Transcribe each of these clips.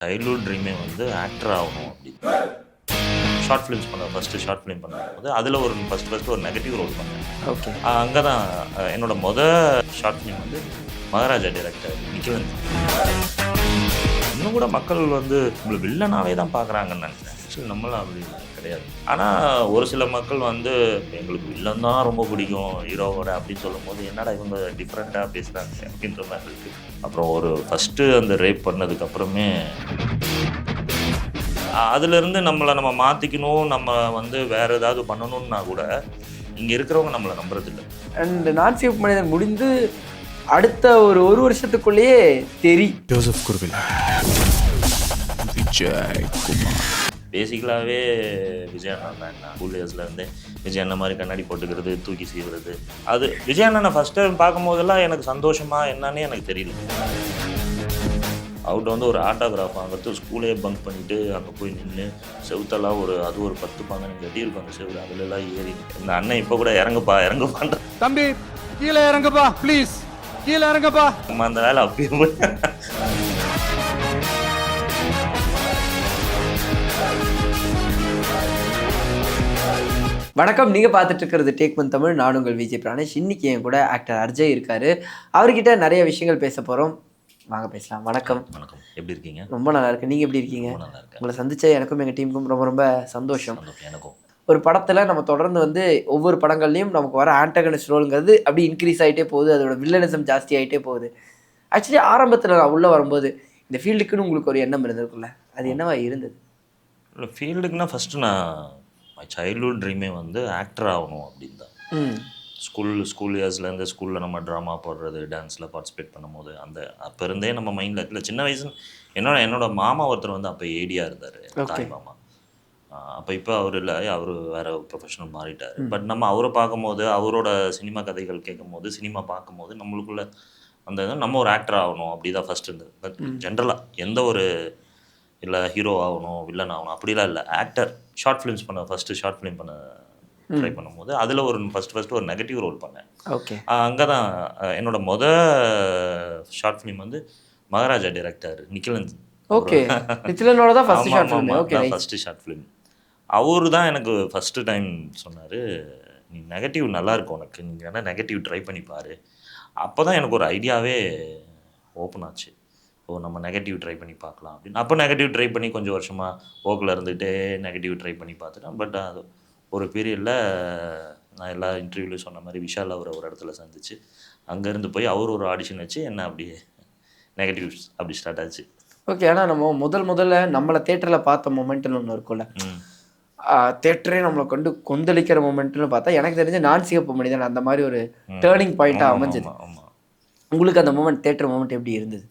Childhood ட்ரீமே வந்து actor ஆகணும் அப்படி. Short films first short film பண்ணும்போது அதில் ஒரு ஃபஸ்ட்டு ஒரு நெகட்டிவ் ரோல் பண்ணேன். ஓகே. அங்கே தான் என்னோட ஷார்ட் ஃபிலிம் வந்து மகாராஜா டைரக்டர் நிக்கிலன். இன்னும் கூட மக்கள் வந்து உங்களை வில்லனாவே தான் பார்க்குறாங்கன்னு நினைக்கிறேன். ஆக்சுவலி நம்மளாம் அப்படி கிடையாது. ஆனால் ஒரு சில மக்கள் வந்து எங்களுக்கு வில்லன் தான் ரொம்ப பிடிக்கும் ஹீரோவோட அப்படின்னு சொல்லும்போது என்னடா இவங்க டிஃப்ரெண்ட்டாக பேசுகிறாங்க அப்படின்ற மாதிரி இருக்குது. அப்புறம் ஒரு ஃபஸ்ட்டு அந்த ரேப் பண்ணதுக்கப்புறமே அதுலேருந்து நம்ம மாற்றிக்கணும், நம்ம வந்து வேறு ஏதாவது பண்ணணும்னா கூட இங்கே இருக்கிறவங்க நம்மளை நம்புறதில்லை. அண்ட் நான் சேவ் மனிதன் முடிந்து அடுத்த ஒரு வருஷத்துக்குள்ளேயே ஜோசப் குருவில் விஜய் குமார் பேசிக்கலாகவே விஜய் அண்ணா தான். ஸ்கூல் இயர்ஸ்லேருந்தே விஜய் அண்ணன் மாதிரி கண்ணாடி போட்டுக்கிறது, தூக்கி சீவுறது, அது விஜய் அண்ணனை ஃபஸ்ட் டைம் பார்க்கும்போதெல்லாம் எனக்கு சந்தோஷமா என்னன்னே எனக்கு தெரியல. அவர்கிட்ட வந்து ஒரு ஆட்டோகிராஃப் வாங்கிறது, ஸ்கூலே பங்க் பண்ணிவிட்டு அங்கே போய் நின்று செவுத்தெல்லாம் அது ஒரு 10-15 கட்டி இருக்கும் அந்த செவுறு, அதுலலாம் ஏறி இந்த அண்ணன் இப்போ கூட இறங்குப்பான்ற தம்பி கீழே இறங்கப்பா ப்ளீஸ், கீழே இறங்கப்பா. நம்ம அந்த வேலை அப்பயும் வணக்கம். நீங்கள் பார்த்துட்டு இருக்கிறது டேக் ஒன் தமிழ். நான் உங்கள் விஜய் பிராணேஷ். இன்னைக்கு என் கூட ஆக்டர் அர்ஜய் இருக்காரு. அவர்கிட்ட நிறைய விஷயங்கள் பேச போகிறோம். வாங்க பேசலாம். வணக்கம். வணக்கம், எப்படி இருக்கீங்க? ரொம்ப நல்லா இருக்கு. நீங்கள் எப்படி இருக்கீங்க? நல்லா இருக்கேன். உங்களை சந்திச்ச எனக்கும் எங்கள் டீமுக்கும் ரொம்ப ரொம்ப சந்தோஷம். எனக்கும். ஒரு படத்தில் நம்ம தொடர்ந்து வந்து ஒவ்வொரு படங்கள்லையும் நமக்கு வர ஆன்டகனிஸ்ட் ரோலுங்கிறது அப்படி இன்க்ரீஸ் ஆகிட்டே போகுது, அதோட வில்லனிசம் ஜாஸ்தி ஆகிட்டே போகுது. ஆக்சுவலி ஆரம்பத்தில் நான் உள்ளே வரும்போது இந்த ஃபீல்டுக்குன்னு உங்களுக்கு ஒரு எண்ணம் இருந்திருக்குல்ல, அது என்னவா இருந்தது? இல்லை, ஃபீல்டுக்குன்னா ஃபஸ்ட்டு நான் மை சைல்ட்ஹுட் ட்ரீமே வந்து ஆக்டர் ஆகணும் அப்படின்னு தான். ஸ்கூல் இயர்ஸ்லேருந்து ஸ்கூலில் நம்ம ட்ராமா போடுறது, டான்ஸில் பார்ட்டிசிபேட் பண்ணும்போது அப்போ இருந்தே நம்ம மைண்டில் இல்லை. சின்ன வயசு என்னோட மாமா ஒருத்தர் வந்து அப்போ ஏடியாக இருந்தார், தாய் மாமா. அப்போ இப்போ அவர் இல்லை, அவர் வேறு ப்ரொஃபஷனல் மாறிட்டார். பட் நம்ம அவரை பார்க்கும்போது, அவரோட சினிமா கதைகள் கேட்கும்போது, சினிமா பார்க்கும்போது நம்மளுக்குள்ள அந்த நம்ம ஒரு ஆக்டர் ஆகணும் அப்படி தான் ஃபஸ்ட் இருந்தது. பட் ஜென்ரலாக எந்த ஒரு இல்லை ஹீரோ ஆகணும், வில்லன் ஆகணும் அப்படிலாம் இல்லை. Actor short films first short film பண்ண ட்ரை பண்ணும்போது அதில் ஒரு ஃபஸ்ட்டு ஒரு நெகட்டிவ் ரோல் பண்ணேன். ஓகே. அங்கே தான் என்னோட ஷார்ட் ஃபிலிம் வந்து மகாராஜா டைரக்டர் நிக்கிலன். ஓகே. நிக்கிலனோட தான் first short film. Okay, first short film. அவரு தான் எனக்கு ஃபஸ்ட்டு டைம் சொன்னார், நீ நெகட்டிவ் நல்லா இருக்கும் உனக்கு, நீங்கள் வேணால் நெகட்டிவ் ட்ரை பண்ணி பாரு. அப்போ தான் எனக்கு ஒரு ஐடியாவே ஓப்பன் ஆச்சு. நம்ம நெகட்டிவ் ட்ரை பண்ணி பார்க்கலாம் அப்படின்னு. அப்போ நெகட்டிவ் ட்ரை பண்ணி கொஞ்சம் வருஷமாக ஓக்கில் இருந்துகிட்டே நெகட்டிவ் ட்ரை பண்ணி பார்த்துட்டேன். பட் அது ஒரு பீரியடில் நான் எல்லா இன்டர்வியூலையும் சொன்ன மாதிரி விஷால் அவரை ஒரு இடத்துல சந்திச்சு அங்கேருந்து போய் அவர் ஒரு ஆடிஷன் வச்சு என்ன அப்படியே நெகட்டிவ்ஸ் அப்படி ஸ்டார்ட் ஆச்சு. ஓகே. ஆனால் நம்ம முதல்ல நம்மளை தேட்டரில் பார்த்த மொமெண்ட்டுன்னு ஒன்று இருக்கும்ல, தேட்டரே நம்மளை கொந்தளிக்கிற மொமெண்ட்னு பார்த்தா எனக்கு தெரிஞ்ச நான் சிகப்பு மனிதன் அந்த மாதிரி ஒரு டேர்னிங் பாயிண்ட்டாக அமைஞ்சது. உங்களுக்கு அந்த மொமெண்ட், தேட்டர் மொமெண்ட் எப்படி இருந்தது?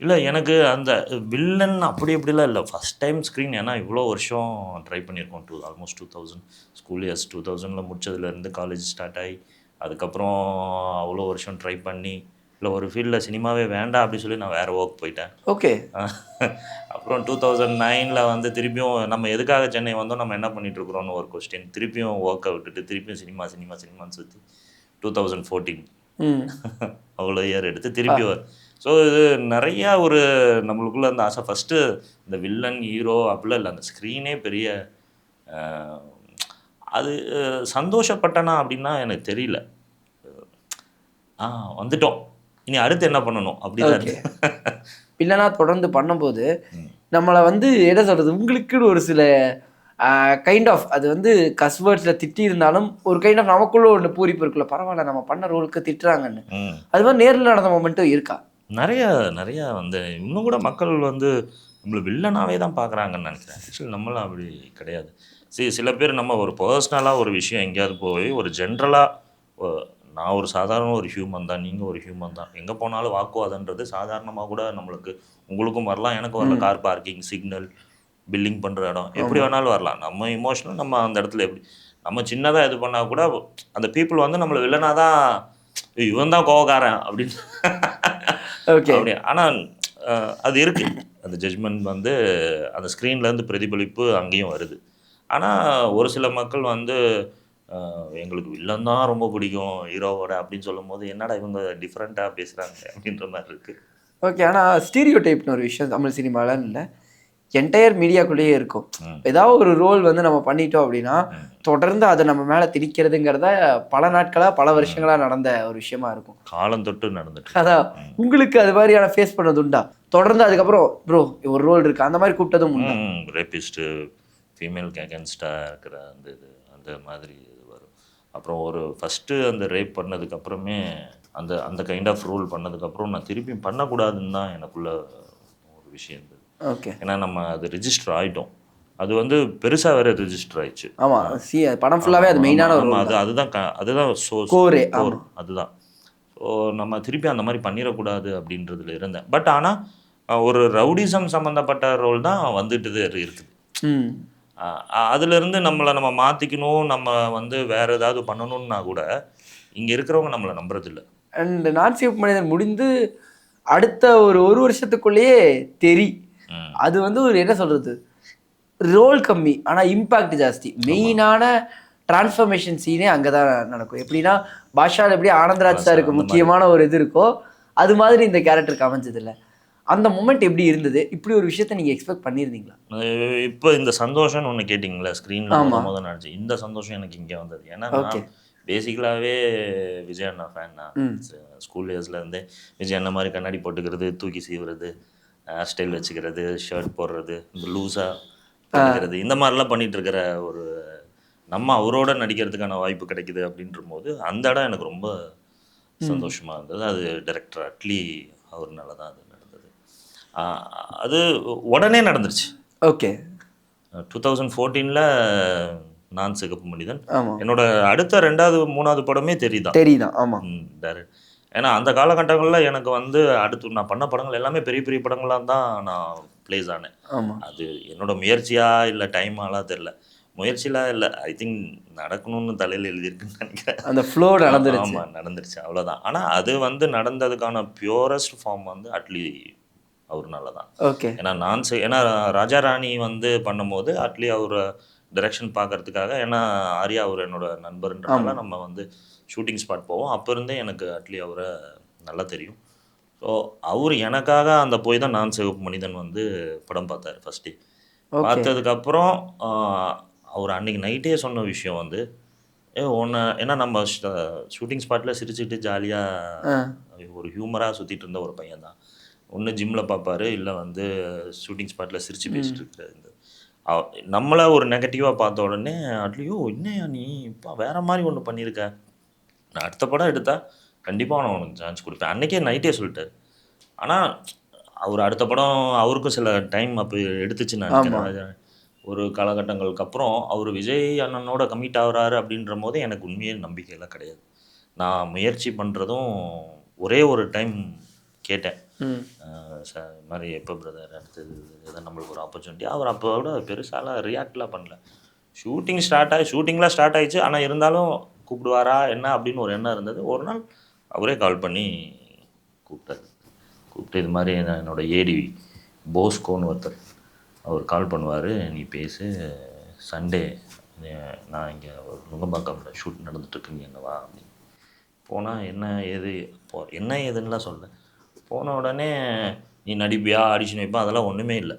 இல்லை, எனக்கு அந்த வில்லன் அப்படிலாம் இல்லை. ஃபஸ்ட் டைம் ஸ்க்ரீன், ஏன்னா இவ்வளோ வருஷம் ட்ரை பண்ணியிருக்கோம். ஆல்மோஸ்ட் 2000 ஸ்கூல் இயர்ஸ் 2000 முடிச்சதுலேருந்து காலேஜ் ஸ்டார்ட் ஆகி அதுக்கப்புறம் அவ்வளோ வருஷம் ட்ரை பண்ணி இல்லை ஒரு ஃபீல்டில் சினிமாவே வேண்டாம் அப்படி சொல்லி நான் வேறு ஒர்க் போயிட்டேன். ஓகே. அப்புறம் 2009 வந்து திருப்பியும் நம்ம எதுக்காக சென்னை வந்தோம், நம்ம என்ன பண்ணிகிட்ருக்குறோன்னு ஒரு கொஸ்டின். திருப்பியும் ஒர்க்கை விட்டுட்டு திருப்பியும் சினிமான்னு சுற்றி 2014 அவ்வளோ இயர் எடுத்து திருப்பி ஸோ இது நிறையா ஒரு நம்மளுக்குள்ள அந்த ஆசை. ஃபஸ்ட்டு இந்த வில்லன் ஹீரோ அப்படிலாம் இல்லை, அந்த ஸ்க்ரீனே பெரிய அது சந்தோஷப்பட்டனா அப்படின்னா எனக்கு தெரியல. வந்துட்டோம், இனி அடுத்து என்ன பண்ணணும் அப்படிதான். இல்லைனா தொடர்ந்து பண்ணும்போது நம்மளை வந்து என்ன சொல்கிறது, உங்களுக்குன்னு ஒரு சில கைண்ட் ஆஃப் அது வந்து கஸ்வேர்ட்ஸில் திட்டி இருந்தாலும் ஒரு கைண்ட் ஆஃப் நமக்குள்ள ஒன்று பூரிப்பு இருக்குல்ல, பரவாயில்ல நம்ம பண்ண ரோலுக்கு திட்டுறாங்கன்னு. அது மாதிரி நேரில் நடந்த மொமெண்ட்டும் இருக்கா? நிறையா வந்து இன்னும் கூட மக்கள் வந்து நம்மளை வில்லனாவே தான் பார்க்குறாங்கன்னு நினைக்கிறேன். ஆக்சுவலி நம்மளாம் அப்படி கிடையாது. சில பேர் நம்ம ஒரு பர்சனலாக ஒரு விஷயம் எங்கேயாவது போய் ஒரு ஜென்ரலாக நான் ஒரு சாதாரண ஒரு ஹியூமன் தான், நீங்கள் ஒரு ஹியூமன் தான், எங்கே போனாலும் வாக்குவாதன்றது சாதாரணமாக கூட நம்மளுக்கு உங்களுக்கும் வரலாம், எனக்கும் வரலாம். கார் பார்க்கிங், சிக்னல், பில்லிங் பண்ணுற இடம், எப்படி வேணாலும் வரலாம். நம்ம இமோஷனல் நம்ம அந்த இடத்துல எப்படி நம்ம சின்னதாக இது பண்ணால் கூட அந்த பீப்புள் வந்து நம்மளை வில்லனாக தான், இவன் தான் கோவக்காரன் அப்படின்னு. ஓகே. அப்படி ஆனால் அது இருக்குது, அந்த ஜட்ஜ்மெண்ட் வந்து அந்த ஸ்க்ரீன்லேருந்து பிரதிபலிப்பு அங்கேயும் வருது. ஆனால் ஒரு சில மக்கள் வந்து எங்களுக்கு வில்லன் தான் ரொம்ப பிடிக்கும் ஹீரோவோட அப்படின்னு சொல்லும் போது என்னடா இவங்க டிஃப்ரெண்ட்டாக பேசுகிறாங்க அப்படின்ற மாதிரி இருக்குது. ஓகே. ஆனால் ஸ்டீரியோ டைப்னு ஒரு விஷயம் தமிழ் சினிமாவில் இல்லை, என்டையர் மீடியாக்குள்ளேயே இருக்கும். ஏதாவது ஒரு ரோல் வந்து நம்ம பண்ணிட்டோம் அப்படின்னா தொடர்ந்து அதை நம்ம மேலே திணிக்கிறதுங்கிறத பல நாட்களாக பல வருஷங்களாக நடந்த ஒரு விஷயமா இருக்கும். காலம் தொட்டு நடந்துட்டு. அதான் உங்களுக்கு அது மாதிரியான ஃபேஸ் பண்ணது உண்டா? தொடர்ந்து அதுக்கப்புறம் ப்ரோ ஒரு ரோல் இருக்கு அந்த மாதிரி கூப்பிட்டதும் உண்டா? ரேபிஸ்ட்டு ஃபீமேலுக்கு அகேன்ஸ்டாக இருக்கிற அந்த இது அந்த மாதிரி இது வரும். அப்புறம் ஒரு ஃபஸ்ட்டு அந்த ரேப் பண்ணதுக்கப்புறமே அந்த அந்த கைண்ட் ஆஃப் ரூல் பண்ணதுக்கப்புறம் நான் திருப்பி பண்ணக்கூடாதுன்னு தான் எனக்குள்ள ஒரு விஷயம் இருந்தது. ஓகே. ஏன்னா நம்ம அது ரிஜிஸ்டர் ஆகிட்டோம். அது வந்து பெருசாக வேறு ரிஜிஸ்டர் ஆயிடுச்சு. ஆமாம், படம் ஃபுல்லாகவே அது மெயினான ஒரு அதுதான் கோரே. அதுதான். ஸோ நம்ம திருப்பி அந்த மாதிரி பண்ணிடக்கூடாது அப்படின்றதுல இருந்தேன். பட் ஆனால் ஒரு ரவுடிசம் சம்மந்தப்பட்ட ரோல் தான் வந்துட்டு இருக்குது. அதுலேருந்து நம்ம மாற்றிக்கணும், நம்ம வந்து வேறு ஏதாவது பண்ணணும்னா கூட இங்கே இருக்கிறவங்க நம்மளை நம்புறதில்லை. அண்ட் நான் சேவ் மனிதன் முடிந்து அடுத்த ஒரு வருஷத்துக்குள்ளேயே அது வந்து ஒரு என்ன சொல்கிறது, ரோல் கம்மி ஆனால் இம்பேக்ட் ஜாஸ்தி. மெயினான டிரான்ஸ்ஃபர்மேஷன் சீனே அங்கே தான் நடக்கும். எப்படின்னா பாஷாவில் எப்படி ஆனந்தராஜ் சாருக்கு முக்கியமான ஒரு இது இருக்கோ அது மாதிரி இந்த கேரக்டருக்கு அமைஞ்சதில்லை. அந்த மூமெண்ட் எப்படி இருந்தது? இப்படி ஒரு விஷயத்த நீங்கள் எக்ஸ்பெக்ட் பண்ணியிருந்தீங்களா? இப்போ இந்த சந்தோஷம்னு ஒன்று கேட்டிங்களா, ஸ்க்ரீனில் முதல் நடிச்சு இந்த சந்தோஷம் எனக்கு இங்கே வந்தது. ஏன்னா பேசிக்கலாகவே விஜய் அண்ணா ஃபேன் தான். ஸ்கூல் டேஸ்லேருந்தே விஜய் அண்ணா மாதிரி கண்ணாடி போட்டுக்கிறது, தூக்கி சீவுறது, ஹேர் ஸ்டைல் வச்சுக்கிறது, ஷர்ட் போடுறது, இந்த லூஸாக பண்ணிக்கிறது, இந்த மாதிரிலாம் பண்ணிகிட்டு இருக்கிற ஒரு நம்ம அவரோட நடிக்கிறதுக்கான வாய்ப்பு கிடைக்குது அப்படின்ற போது அந்த இடம் எனக்கு ரொம்ப சந்தோஷமாக இருந்தது. அது டைரக்டர் அட்லி அவர்னால தான் அது நடந்தது. அது உடனே நடந்துருச்சு. ஓகே. 2014 நான் சிகப்பு மனிதன் என்னோட அடுத்த 2வது 3வது படமே தெரியுதான். ஆமாம். ஏன்னா அந்த காலகட்டங்களில் எனக்கு வந்து அடுத்து நான் பண்ண படங்கள் எல்லாமே பெரிய பெரிய படங்களாக தான் நான் ப்ளேஸ் ஆனேன். அது என்னோட முயற்சியா இல்லை டைமாலாம் தெரில. முயற்சியெலாம் இல்லை, ஐ திங்க் நடக்கணும்னு தலையில் எழுதியிருக்குன்னு நினைக்கிறேன். அந்த ஃப்ளோ நடந்துருச்சு. ஆமாம், நடந்துருச்சு, அவ்வளோதான். ஆனால் அது வந்து நடந்ததுக்கான பியூரஸ்ட் ஃபார்ம் வந்து அட்லி அவர்னால தான். ஓகே. ஏன்னா ராஜா ராணி வந்து பண்ணும்போது அட்லி அவர் டைரக்ஷன் பார்க்கறதுக்காக, ஏன்னா ஆர்யா அவர் என்னோட நண்பர்ன்றனால நம்ம வந்து ஷூட்டிங் ஸ்பாட் போவோம். அப்போ இருந்தே எனக்கு அட்லி அவரை நல்லா தெரியும். ஸோ அவர் எனக்காக அந்த போய் தான் நான் சிவப்பு மனிதன் வந்து படம் பார்த்தார் ஃபஸ்ட்டு. பார்த்ததுக்கப்புறம் அவர் அன்றைக்கி நைட்டே சொன்ன விஷயம் வந்து ஏன்னா நம்ம ஷூட்டிங் ஸ்பாட்டில் சிரிச்சுட்டு ஜாலியாக ஒரு ஹியூமராக சுற்றிட்டு இருந்த ஒரு பையன் தான். ஒன்று ஜிம்மில் பார்ப்பார், இல்லை வந்து ஷூட்டிங் ஸ்பாட்டில் சிரித்து பேசிட்டு இருக்கிற நம்மளை ஒரு நெகட்டிவாக பார்த்த உடனே அட்லியோ என்னையா நீ இப்போ வேறு மாதிரி ஒன்று பண்ணியிருக்க, நான் அடுத்த படம் எடுத்தால் கண்டிப்பாக நான் உனக்கு சான்ஸ் கொடுப்பேன் அன்றைக்கே நைட்டே சொல்லிட்டார். ஆனால் அவர் அடுத்த படம் அவருக்கும் சில டைம் அப்போ எடுத்துச்சு. நான் ஒரு காலகட்டங்களுக்கு அப்புறம் அவர் விஜய் அண்ணனோட கமிட் ஆகுறாரு அப்படின்ற போது எனக்கு உண்மையே நம்பிக்கையெல்லாம் கிடையாது. நான் முயற்சி பண்ணுறதும் ஒரே ஒரு டைம் கேட்டேன், சார் இது மாதிரி எப்போ பிரதர் அடுத்தது எதாவது நம்மளுக்கு ஒரு ஆப்பர்ச்சுனிட்டி. அவர் அப்போட பெருசாலாம் ரியாக்ட்லாம் பண்ணல. ஷூட்டிங்லாம் ஸ்டார்ட் ஆகிடுச்சு. ஆனால் இருந்தாலும் கூப்பிடுவாரா என்ன அப்படின்னு ஒரு எண்ணம் இருந்தது. ஒரு நாள் அவரே கால் பண்ணி கூப்பிட்டு இது மாதிரி என்னோடய ஏடி போஸ்கோன்னு ஒருத்தர் அவர் கால் பண்ணுவார், நீ பேசு, சண்டே நான் இங்கே ஒரு நுங்கம்பாக்கம்ல ஷூட் நடந்துட்டுருக்கு, நீ என்னவா அப்படின்னு. போனால் என்ன ஏதுன்னெலாம் சொல்ல. போன உடனே நீ நடிப்பியா, ஆடிஷன் வைப்பா, அதெல்லாம் ஒன்றுமே இல்லை.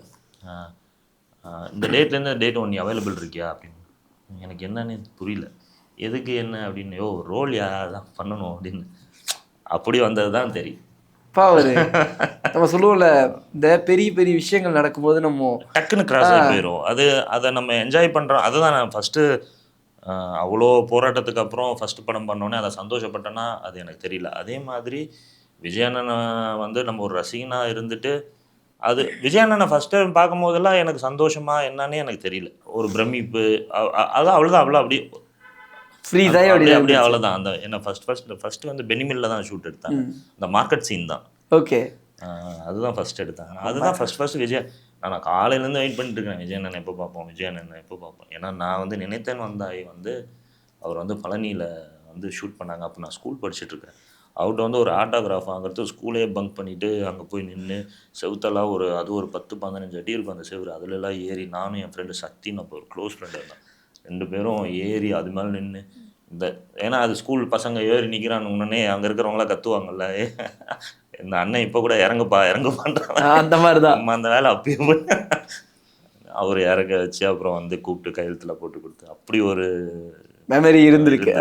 இந்த டேட்லேருந்து டேட் நீ அவைலபிள் இருக்கியா அப்படின்னு. எனக்கு என்னன்னு புரியல, எதுக்கு என்ன அப்படின்னு. ரோல் தான் பண்ணணும் அப்படின்னு. அப்படி வந்தது தான் தெரியும். ஒரு நம்ம சொல்லுவோம்ல, இந்த பெரிய பெரிய விஷயங்கள் நடக்கும்போது நம்ம டக்குன்னு கிராஸ் ஆகி போயிடும். அதை நம்ம என்ஜாய் பண்ணுறோம். அதுதான் நான் ஃபஸ்ட்டு அவ்வளோ போராட்டத்துக்கு அப்புறம் ஃபஸ்ட்டு படம் பண்ணோன்னே அதை சந்தோஷப்பட்டேன்னா அது எனக்கு தெரியல. அதே மாதிரி விஜய் அண்ணனை வந்து நம்ம ஒரு ரசிகனாக இருந்துட்டு அது விஜய் அண்ணனை ஃபஸ்ட் டைம் பார்க்கும் போதெல்லாம் எனக்கு சந்தோஷமா என்னன்னே எனக்கு தெரியல. ஒரு பிரமிப்பு, அதான் அவ்வளோதான். அப்படியே ஃப்ரீஸாக அப்படியே அவ்வளோதான். அந்த என்ன ஃபஸ்ட்டு வந்து பெனிமில்ல தான் ஷூட் எடுத்தாங்க. அந்த மார்க்கெட் சீன் தான். ஓகே. அதுதான் ஃபஸ்ட் எடுத்தாங்க. அதுதான் ஃபஸ்ட் விஜய். நான் காலையிலேருந்து வெயிட் பண்ணிட்டு இருக்கேன், விஜய் அண்ணன் எப்போ பார்ப்போம். ஏன்னா நான் வந்து நினைத்தேன் வந்தாய் வந்து அவர் வந்து பழனியில் வந்து ஷூட் பண்ணாங்க. அப்போ நான் ஸ்கூல் படிச்சுட்ருக்கேன். அவர்கிட்ட வந்து ஒரு ஆட்டோகிராஃப் வாங்குறது ஸ்கூலே பங்க் பண்ணிவிட்டு அங்கே போய் நின்று செவுத்தெல்லாம் அது ஒரு 10-15 அடி இருக்கும் அந்த செவுறு. அதுலலாம் ஏறி நானும் என் ஃப்ரெண்டு சக்தின்னு அப்போ ஒரு க்ளோஸ் ஃப்ரெண்டு இருந்தான், 2 பேரும் ஏறி அது மேலே நின்று ஏன்னா அது ஸ்கூல் பசங்க ஏறி நிற்கிறானுன்னே அங்கே இருக்கிறவங்களாம் கத்துவாங்கல்ல, இந்த அண்ணன் இப்போ கூட இறங்குப்பான்றாங்க. அந்த மாதிரி தான் நம்ம அந்த வேலை அப்பயும் அவர் இறக்க வச்சு அப்புறம் வந்து கூப்பிட்டு கையெழுத்தில் போட்டு கொடுத்து அப்படி ஒரு மெமரி இருந்திருக்கு.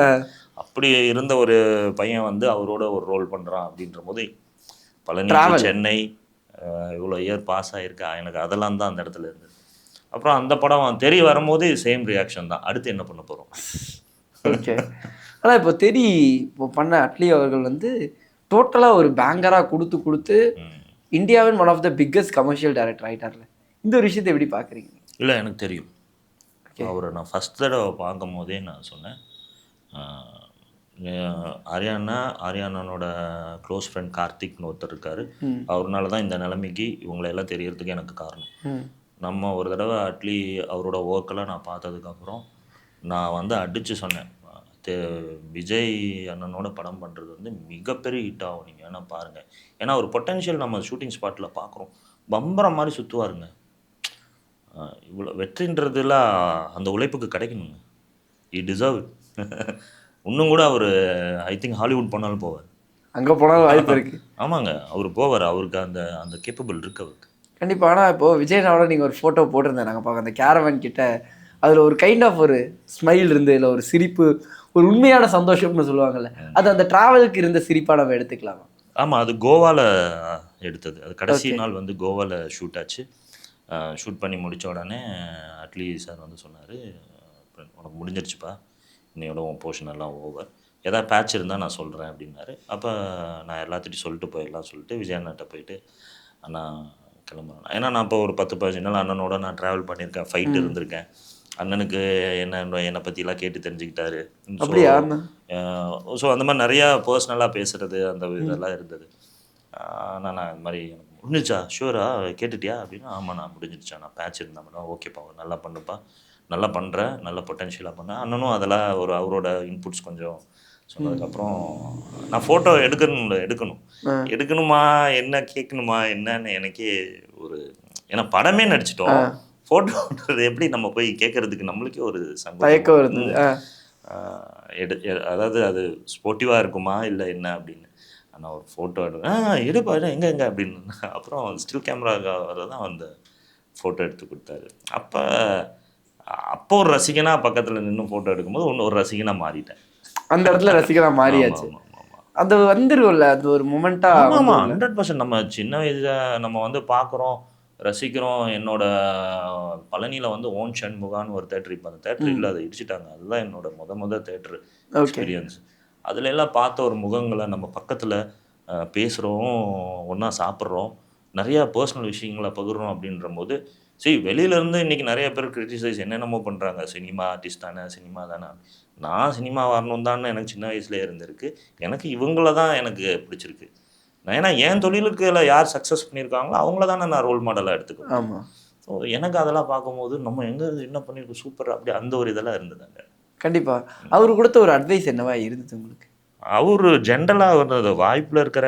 அப்படி இருந்த ஒரு பையன் வந்து அவரோட ஒரு ரோல் பண்ணுறான் அப்படின்ற போது பழனி to Travel. சென்னை இவ்வளோ இயர் பாஸ் ஆகிருக்கா, எனக்கு அதெல்லாம் தான் அந்த இடத்துல இருந்தது. அப்புறம் அந்த படம் தெரிய வரும்போது சேம் ரியாக்ஷன் தான், அடுத்து என்ன பண்ண போகிறோம். ஓகே. ஆனால் இப்போ இப்போ பண்ண அட்லி அவர்கள் வந்து டோட்டலாக ஒரு பேங்கராக கொடுத்து இந்தியாவின் one of the biggest commercial director ஆகிட்டார்ல. இந்த ஒரு விஷயத்தை எப்படி பார்க்குறீங்க? இல்லை, எனக்கு தெரியும். அவரை நான் ஃபஸ்ட் தடவை பார்க்கும் போதே நான் சொன்னேன், ஆரியானானோட க்ளோஸ் ஃப்ரெண்ட் கார்த்திக்னு ஒருத்தர் இருக்கார், அவர்னால தான் இந்த நிலைமைக்கு இவங்களெல்லாம் தெரியறதுக்கு எனக்கு காரணம். நம்ம ஒரு தடவை அட்லி அவரோட ஒர்க்கெல்லாம் நான் பார்த்ததுக்கப்புறம் நான் வந்து அடித்து சொன்னேன், விஜய் அண்ணனோட படம் பண்ணுறது வந்து மிகப்பெரிய ஹிட் ஆகும், நீங்கள் வேணால் பாருங்கள். ஏன்னா ஒரு பொட்டென்ஷியல் நம்ம ஷூட்டிங் ஸ்பாட்டில் பார்க்குறோம், பம்பரம் மாதிரி சுற்றுவாருங்க. இவ்வளோ வெற்றின்றதுலாம் அந்த உழைப்புக்கு கிடைக்கணுங்க, இ டிசர்வ். இன்னும் கூட அவர் ஐ திங்க் ஹாலிவுட் போனாலும் போவார், அங்கே போனாலும் வாய்ப்பு இருக்குது. ஆமாங்க, அவர் போவார், அவருக்கு அந்த அந்த கேப்பபிள் இருக்கு அவருக்கு கண்டிப்பாக. ஆனால் இப்போது விஜயனோட நீங்கள் ஒரு ஃபோட்டோ போட்டிருந்தேன் நாங்கள் பார்க்க, அந்த கேரவன் கிட்ட அதில் ஒரு கைண்ட் ஆஃப் ஒரு ஸ்மைல் இருந்து, இல்லை ஒரு சிரிப்பு, ஒரு உண்மையான சந்தோஷம்னு சொல்லுவாங்கல்ல, அது அந்த ட்ராவலுக்கு இருந்த சிரிப்பாக நம்ம எடுத்துக்கலாமா? ஆமாம், அது கோவாவில் எடுத்தது. அது கடைசி நாள் வந்து கோவாவில் ஷூட் ஆச்சு. ஷூட் பண்ணி முடித்த உடனே அட்லி சார் வந்து சொன்னார், உனக்கு முடிஞ்சிருச்சுப்பா, இன்னையோட உன் போர்ஷன் எல்லாம் ஓவர், ஏதாவது பேட்ச் இருந்தால் நான் சொல்கிறேன் அப்படின்னாரு. அப்போ நான் எல்லாத்திட்டையும் சொல்லிட்டு போயிடலாம் சொல்லிட்டு விஜயண்ணாட்ட போயிட்டு, அண்ணா கிளம்புறேன். ஏன்னா நான் இப்போ ஒரு 10-15 நாள் அண்ணனோட நான் ட்ராவல் பண்ணியிருக்கேன், ஃபைட் இருந்திருக்கேன், அண்ணனுக்கு என்னை பற்றிலாம் கேட்டு தெரிஞ்சுக்கிட்டாரு. ஸோ அந்த மாதிரி நிறையா பர்சனலாக பேசுகிறது அந்த இதெல்லாம் இருந்தது. நான் இந்த மாதிரி எனக்கு முடிஞ்சிச்சா, ஷூரா கேட்டுட்டியா அப்படின்னா, ஆமாம் நான் முடிஞ்சிடுச்சா, நான் பேட்ச் இருந்தால் மட்டும் ஓகேப்பா, நல்லா பண்ணுப்பா, நல்லா பண்ணுறேன், நல்ல பொட்டென்ஷியலாக பண்ணேன். அண்ணனும் அதெல்லாம் அவரோட இன்புட்ஸ் கொஞ்சம் சொன்னதுக்கப்புறம் நான் ஃபோட்டோ எடுக்கணுமா என்ன கேட்கணுமா என்னன்னு எனக்கே ஒரு, ஏன்னா படமே நடிச்சிட்டோம், ஃபோட்டோன்றது எப்படி நம்ம போய் கேட்கறதுக்கு நம்மளுக்கே ஒரு தயக்கம் இருந்தது. அதாவது அது ஸ்போர்ட்டிவாக இருக்குமா இல்லை என்ன அப்படின்னு. நான் ஒரு ஃபோட்டோ எடுப்பா எங்கே அப்படின்னு, அப்புறம் ஸ்டில் கேமராவில் தான் அந்த ஃபோட்டோ எடுத்து கொடுத்தாரு. அப்போ ஒரு ரசிகனாக பக்கத்தில் நின்று ஃபோட்டோ எடுக்கும்போது ஒரு ரசிகனாக மாறிட்டேன், அந்த இடத்துல ரசிகனாக மாறியாச்சு. அது வந்துரும்ல, அது ஒரு மொமெண்டா. ஆமாம், 100%. நம்ம சின்ன வயசில் நம்ம வந்து பார்க்குறோம், ரசிக்கிறோம். என்னோட பழனியில் வந்து ஓன் சண்முகான்னு ஒரு தேட்டர், இப்போ அந்த தேட்டர் இல்லை, அதை இடிச்சிட்டாங்க. அதுதான் என்னோட முத தேட்டர் எக்ஸ்பீரியன்ஸ். அதுல எல்லாம் பார்த்த ஒரு முகங்களை நம்ம பக்கத்தில் பேசுகிறோம், ஒன்றா சாப்பிட்றோம், நிறையா பர்சனல் விஷயங்களை பகிர்றோம் அப்படின்ற போது, சரி வெளியிலேருந்து இன்றைக்கி நிறைய பேர் கிரிட்டிசைஸ் என்னென்னமோ பண்ணுறாங்க, சினிமா ஆர்டிஸ்ட் தானே, சினிமா தானே. நான் சினிமா வரணும் தானே எனக்கு சின்ன வயசுலேயே இருந்திருக்கு, எனக்கு இவங்கள தான் எனக்கு பிடிச்சிருக்கு. ஏன்னா என் தொழிலுக்கு யார் சக்ஸஸ் பண்ணியிருக்காங்களோ அவங்கள தானே நான் ரோல் மாடலாக எடுத்துக்குவேன். ஆமாம். ஸோ எனக்கு அதெல்லாம் பார்க்கும்போது நம்ம எங்கே என்ன பண்ணியிருக்கோம், சூப்பர், அப்படி அந்த ஒரு இதெல்லாம் இருந்ததுங்க. கண்டிப்பாக. அவரு கொடுத்த ஒரு அட்வைஸ் என்னவா இருந்தது உங்களுக்கு? அவர் ஜென்ரலாக வந்தது, வாய்ப்பில் இருக்கிற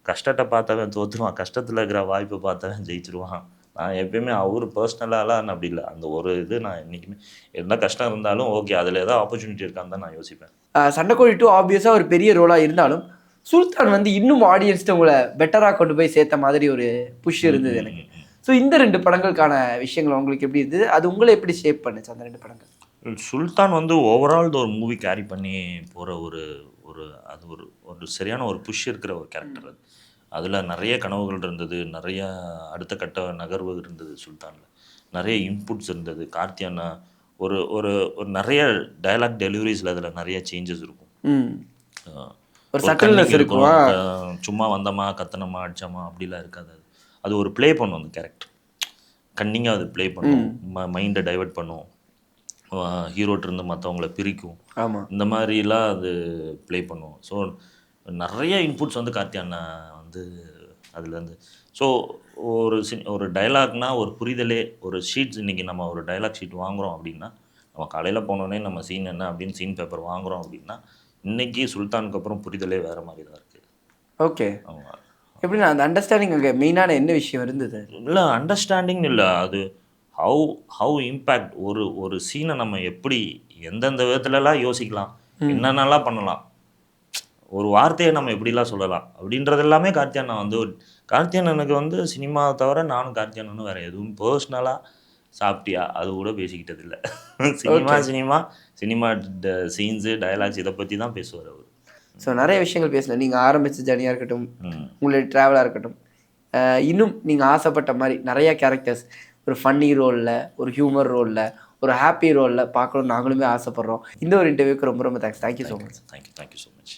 கஷ்டத்தை பார்த்தவன் தோற்றுருவான், கஷ்டத்தில் இருக்கிற வாய்ப்பை பார்த்தவன் ஜெயிச்சிருவான். நான் எப்பயுமே அவர் பர்சனலாலாம் அப்படி இல்லை, அந்த ஒரு இது நான் என்றைக்குமே எந்த கஷ்டம் இருந்தாலும் ஓகே, அதில் ஏதாவது ஆப்பர்ச்சுனிட்டி இருக்கான்னு தான் நான் யோசிப்பேன். சண்டைக்கோழி 2 ஆப்வியஸாக ஒரு பெரிய ரோலாக இருந்தாலும் சுல்தான் வந்து இன்னும் ஆடியன்ஸ்ட்டு உங்களை பெட்டராக கொண்டு போய் சேர்த்த மாதிரி ஒரு புஷ் இருந்தது எனக்கு. ஸோ இந்த 2 படங்களுக்கான விஷயங்கள் உங்களுக்கு எப்படி இருந்தது, அது உங்களை எப்படி ஷேப் பண்ணுச்சு அந்த 2 படங்கள்? சுல்தான் வந்து ஓவரால் ஒரு மூவி கேரி பண்ணி போகிற ஒரு அது ஒரு சரியான ஒரு புஷ் இருக்கிற ஒரு கேரக்டர். அது அதில் நிறைய கனவுகள் இருந்தது, நிறைய அடுத்த கட்ட நகர்வு இருந்தது. சுல்தானில் நிறைய இன்புட்ஸ் இருந்தது. கார்த்தியானா ஒரு ஒரு ஒரு நிறைய டயலாக் டெலிவரிஸில் அதில் நிறைய சேஞ்சஸ் இருக்கும். ஒரு சட்டில்னஸ் இருக்கும். சும்மா வந்தோமா கத்தனமா அடிச்சோமா அப்படிலாம் இருக்காது. அது ஒரு ப்ளே பண்ணும், அந்த கேரக்டர் கன்னிங்காக அது ப்ளே பண்ணும், மைண்டை டைவெர்ட் பண்ணும், ஹீரோட்டிருந்து மற்றவங்கள பிரிக்கும், இந்த மாதிரிலாம் அது ப்ளே பண்ணுவோம். ஸோ நிறைய இன்புட்ஸ் வந்து கார்த்தியானா வந்து அதுலேருந்து. ஸோ ஒரு டைலாக்னா ஒரு புரிதலே, ஒரு ஷீட்ஸ், இன்றைக்கி நம்ம ஒரு டைலாக் ஷீட் வாங்குகிறோம் அப்படின்னா, நம்ம காலையில் போனோடனே நம்ம சீன் என்ன அப்படின்னு சீன் பேப்பர் வாங்குகிறோம் அப்படின்னா, இன்றைக்கி சுல்தானுக்கு அப்புறம் புரிதலே வேறு மாதிரி தான் இருக்குது. ஓகே, எப்படின்னா அந்த அண்டர்ஸ்டாண்டிங் அங்கே மெயினான என்ன விஷயம் இருந்தது? இல்லை அண்டர்ஸ்டாண்டிங் இல்லை, அது ஹவு இம்பேக்ட் ஒரு சீனை நம்ம எப்படி எந்தெந்த விதத்துலலாம் யோசிக்கலாம், என்னென்னலாம் பண்ணலாம், ஒரு வார்த்தையை நம்ம எப்படிலாம் சொல்லலாம் அப்படின்றது எல்லாமே கார்த்தியானா வந்து கார்த்தியானனுக்கு வந்து சினிமாவை தவிர நானும் கார்த்தியானனும் வேறு எதுவும் பர்சனலாக சாப்பிட்டியா அது கூட பேசிக்கிட்டது இல்லை. சினிமா சீன்ஸு டயலாக்ஸ் இதை பற்றி தான் பேசுவார் அவர். ஸோ நிறைய விஷயங்கள் பேசலாம். நீங்கள் ஆரம்பித்த ஜர்னியாக இருக்கட்டும், உங்களுடைய ட்ராவலாக இருக்கட்டும், இன்னும் நீங்கள் ஆசைப்பட்ட மாதிரி நிறையா கேரக்டர்ஸ் ஒரு ஃபன்னி ரோலில், ஒரு ஹியூமர் ரோலில், ஒரு ஹாப்பி ரோலில் பார்க்கணும்னு நாங்களுமே ஆசைப்பட்றோம். இந்த ஒரு இன்டர்வியூக்கு ரொம்ப ரொம்ப thanks. Thank you so much. Thank you so much.